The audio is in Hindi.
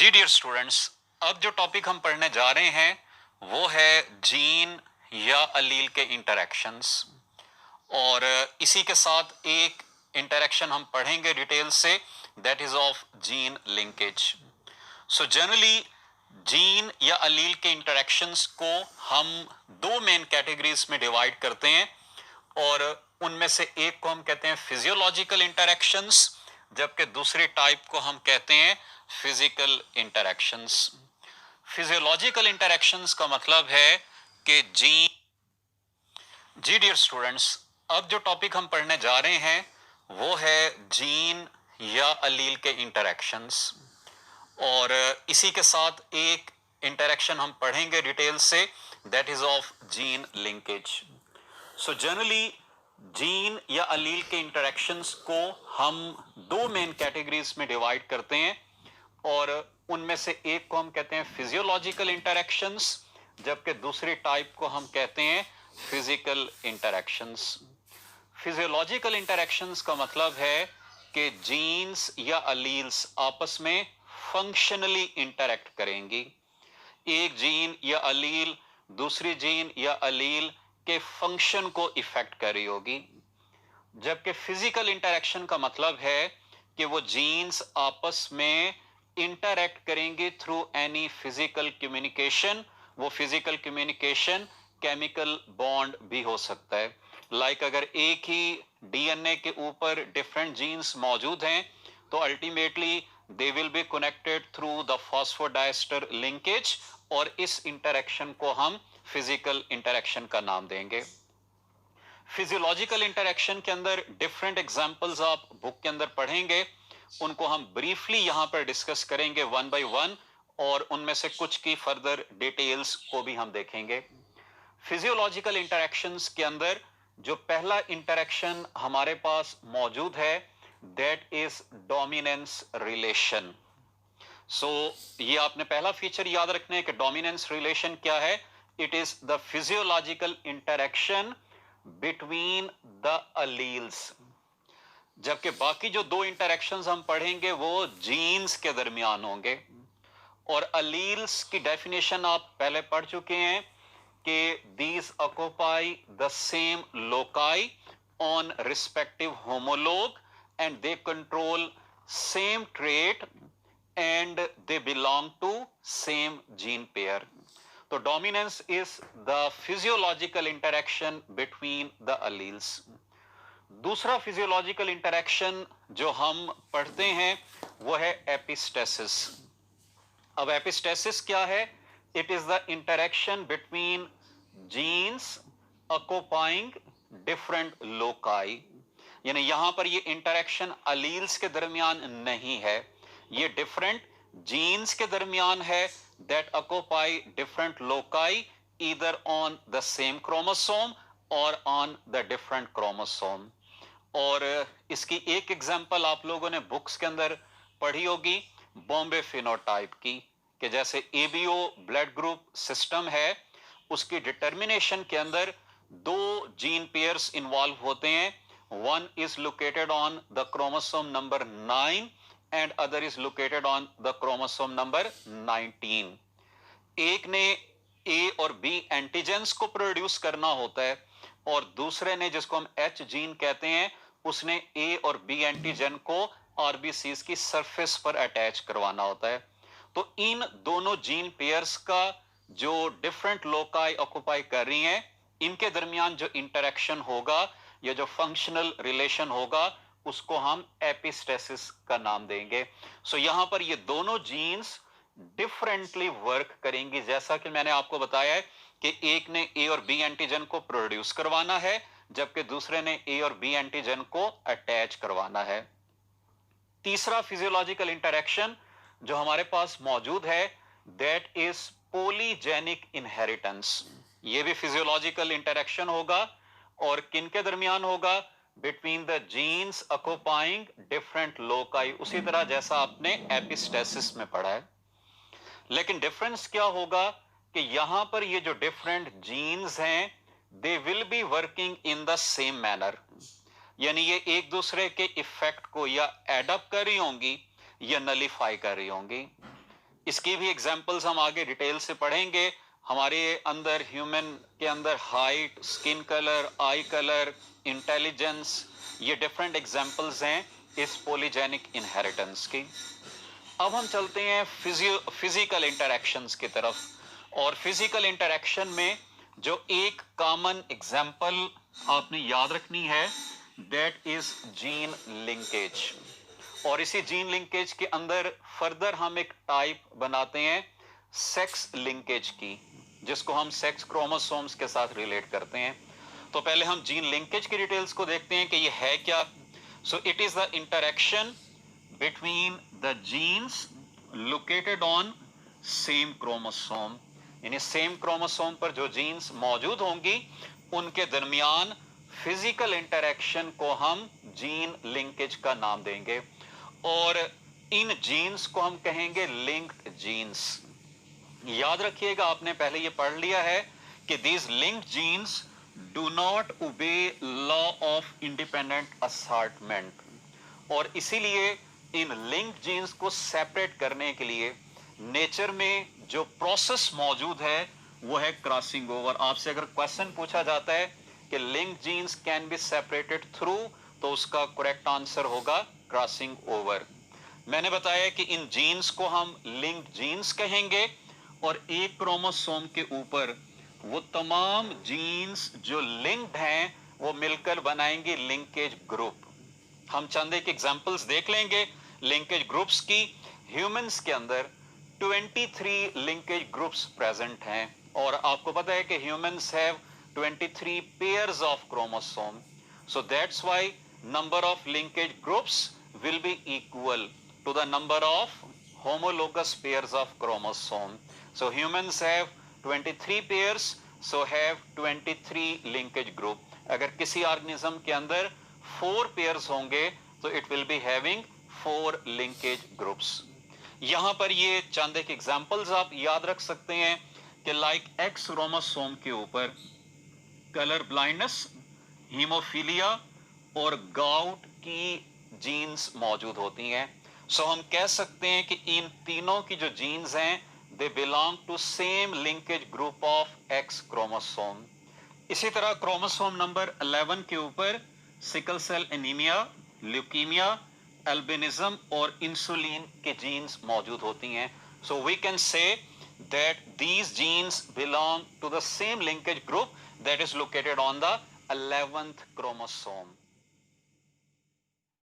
जी डियर स्टूडेंट्स, अब जो टॉपिक हम पढ़ने जा रहे हैं वो है जीन या अलील के इंटरेक्शंस। और इसी के साथ एक इंटरेक्शन हम पढ़ेंगे डिटेल से, that is of gene linkage. So generally gene या अलील के इंटरेक्शंस को हम दो मेन कैटेगरीज में डिवाइड करते हैं, और उनमें से एक को हम कहते हैं फिजियोलॉजिकल इंटरेक्शंस, जबकि दूसरे टाइप को हम कहते हैं फिजिकल इंटरेक्शंस। फिजियोलॉजिकल इंटरेक्शंस का मतलब है कि जी डियर स्टूडेंट्स, अब जो टॉपिक हम पढ़ने जा रहे हैं वो है जीन या अलील के इंटरेक्शंस, और इसी के साथ एक इंटरेक्शन हम पढ़ेंगे डिटेल से, that is of gene linkage. So generally gene या अलील के इंटरेक्शंस को हम दो मेन कैटेगरीज में डिवाइड करते हैं, और उनमें से एक को हम कहते हैं फिजियोलॉजिकल इंटरेक्शंस, जबकि दूसरी टाइप को हम कहते हैं फिजिकल इंटरेक्शंस। फिजियोलॉजिकल इंटरेक्शंस का मतलब है कि जीन्स या अलील्स आपस में फंक्शनली इंटरेक्ट करेंगी। एक जीन या अलील दूसरी जीन या अलील के फंक्शन को इफेक्ट कर रही होगी, जबकि फिजिकल इंटरेक्शन का मतलब है कि वो जीन्स आपस में इंटरेक्ट करेंगे थ्रू एनी फिजिकल कम्युनिकेशन। वो फिजिकल कम्युनिकेशन केमिकल बॉन्ड भी हो सकता है। लाइक अगर एक ही डीएनए के ऊपर डिफरेंट जीन्स मौजूद हैं तो ultimately they will be connected through the phosphodiester linkage, और इस इंटरेक्शन को हम फिजिकल इंटरेक्शन का नाम देंगे। फिजियोलॉजिकल इंटरेक्शन के अंदर डिफरेंट एग्जांपल्स आप बुक के अंदर पढ़ेंगे, उनको हम ब्रीफली यहां पर डिस्कस करेंगे वन बाय वन, और उनमें से कुछ की फर्दर डिटेल्स को भी हम देखेंगे। फिजियोलॉजिकल इंटरेक्शंस के अंदर जो पहला इंटरेक्शन हमारे पास मौजूद है दैट इज डोमिनेंस रिलेशन। सो ये आपने पहला फीचर याद रखना है कि डोमिनेंस रिलेशन क्या है। It is the physiological interaction between the alleles, जबकि बाकी जो दो इंटरेक्शंस हम पढ़ेंगे वो जीन्स के दरमियान होंगे। और अलील्स की डेफिनेशन आप पहले पढ़ चुके हैं कि these occupy the same loci on respective homolog and they control same trait and they belong to same gene pair. तो dominance is the physiological interaction between the alleles. दूसरा फिजियोलॉजिकल इंटरेक्शन जो हम पढ़ते हैं वो है एपिस्टेसिस। अब एपिस्टेसिस क्या है? It is the interaction between genes occupying different loci, यानी यहां पर ये इंटरेक्शन अलील्स के दरमियान नहीं है, ये डिफरेंट जीन्स के दरमियान है that occupy different loci either on the same chromosome और ऑन द डिफरेंट क्रोमोसोम। और इसकी एक एग्जांपल आप लोगों ने बुक्स के अंदर पढ़ी होगी बॉम्बे फिनोटाइप की, कि जैसे एबीओ ब्लड ग्रुप सिस्टम है उसकी डिटर्मिनेशन के अंदर दो जीन पेयर्स इन्वॉल्व होते हैं। One is located on the chromosome number 9 and other is located on the chromosome number 19। एक ने ए और बी एंटीजेंस को प्रोड्यूस करना होता है, और दूसरे ने, जिसको हम एच जीन कहते हैं, उसने ए और बी एंटीजन को आरबीसीज की सरफेस पर अटैच करवाना होता है। तो इन दोनों जीन पेयर्स का जो डिफरेंट लोकाई ऑक्युपाई कर रही हैं, इनके दरमियान जो इंटरेक्शन होगा या जो फंक्शनल रिलेशन होगा उसको हम एपिस्टेसिस का नाम देंगे। सो यहां पर ये दोनों जीन्स डिफरेंटली वर्क करेंगी, जैसा कि मैंने आपको बताया है कि एक ने ए और बी एंटीजन को प्रोड्यूस करवाना है जबकि दूसरे ने ए और बी एंटीजन को अटैच करवाना है। तीसरा फिजियोलॉजिकल इंटरेक्शन जो हमारे पास मौजूद है दैट इज पॉलीजेनिक इनहेरिटेंस। ये भी फिजियोलॉजिकल इंटरेक्शन होगा, और किन के दरमियान होगा? Between the genes occupying different loci, उसी तरह जैसा आपने एपिस्टेसिस में पढ़ा है। लेकिन डिफरेंस क्या होगा कि यहां पर ये जो डिफरेंट जीन्स हैं they will be working in the same manner, यानी ये एक दूसरे के इफेक्ट को या एडअप कर रही होंगी या नलीफाई कर रही होंगी। इसकी भी एग्जांपल्स हम आगे डिटेल से पढ़ेंगे। हमारे अंदर, ह्यूमन के अंदर हाइट, स्किन कलर, आई कलर, इंटेलिजेंस, ये डिफरेंट एग्जांपल्स हैं इस पॉलीजेनिक इनहेरिटेंस की। अब हम चलते हैं फिजिकल इंटरैक्शंस की तरफ। और फिजिकल इंटरैक्शन में जो एक कॉमन एग्जांपल आपने याद रखनी है, दैट इज जीन लिंकेज। और इसी जीन लिंकेज के अंदर फर्दर हम एक टाइप बनाते हैं सेक्स लिंकेज की, जिसको हम सेक्स क्रोमोसोम्स के साथ रिलेट करते हैं। तो पहले हम जीन लिंकेज की डिटेल्स को देखते हैं कि ये है क्या। So it is the interaction between the genes located on same chromosome, यानी सेम क्रोमोसोम पर जो जीन्स मौजूद होंगी उनके दरमियान फिजिकल इंटरैक्शन को हम जीन लिंकेज का नाम देंगे। और इन जीन्स को हम कहेंगे लिंक्ड जीन्स। याद रखिएगा, आपने पहले ये पढ़ लिया है कि these linked genes do not obey law of independent assortment। और इसीलिए इन लिंक जीन्स को सेपरेट करने के लिए नेचर में जो प्रोसेस मौजूद है वो है क्रॉसिंग ओवर। आपसे अगर क्वेश्चन पूछा जाता है कि link genes can be separated through, तो उसका करेक्ट आंसर होगा क्रॉसिंग ओवर। मैंने बताया कि इन जीन्स को हम लिंक जीन्स कहेंगे और एक क्रोमोसोम के ऊपर वो तमाम जीन्स जो लिंक्ड हैं वो मिलकर बनाएंगे लिंकेज ग्रुप। हम चंद एक एग्जांपल्स देख लेंगे लिंकेज ग्रुप्स की। ह्यूमंस के अंदर 23 लिंकेज ग्रुप्स प्रेजेंट हैं। और आपको पता है कि humans have 23 pairs of chromosome, so that's why number of linkage groups will be equal to the number of homologous pairs of chromosome. So humans have 23 pairs, so have 23 linkage group. अगर किसी ऑर्गेनिज्म के अंदर 4 pairs होंगे तो it will be having 4 linkage groups. यहां पर ये चंद एक एग्जांपल्स आप याद रख सकते हैं कि लाइक एक्स क्रोमोसोम के ऊपर कलर ब्लाइंडनेस, हीमोफीलिया और गाउट की जीन्स मौजूद होती हैं। सो हम कह सकते हैं कि इन तीनों की जो जीन्स हैं they belong to same linkage group of X chromosome. इसी तरह क्रोमोसोम नंबर 11 के ऊपर sickle cell anaemia, leukaemia, albinism और इंसुलिन के जीन्स मौजूद होती हैं। So we can say that these genes belong to the same linkage group that is located on the 11th chromosome.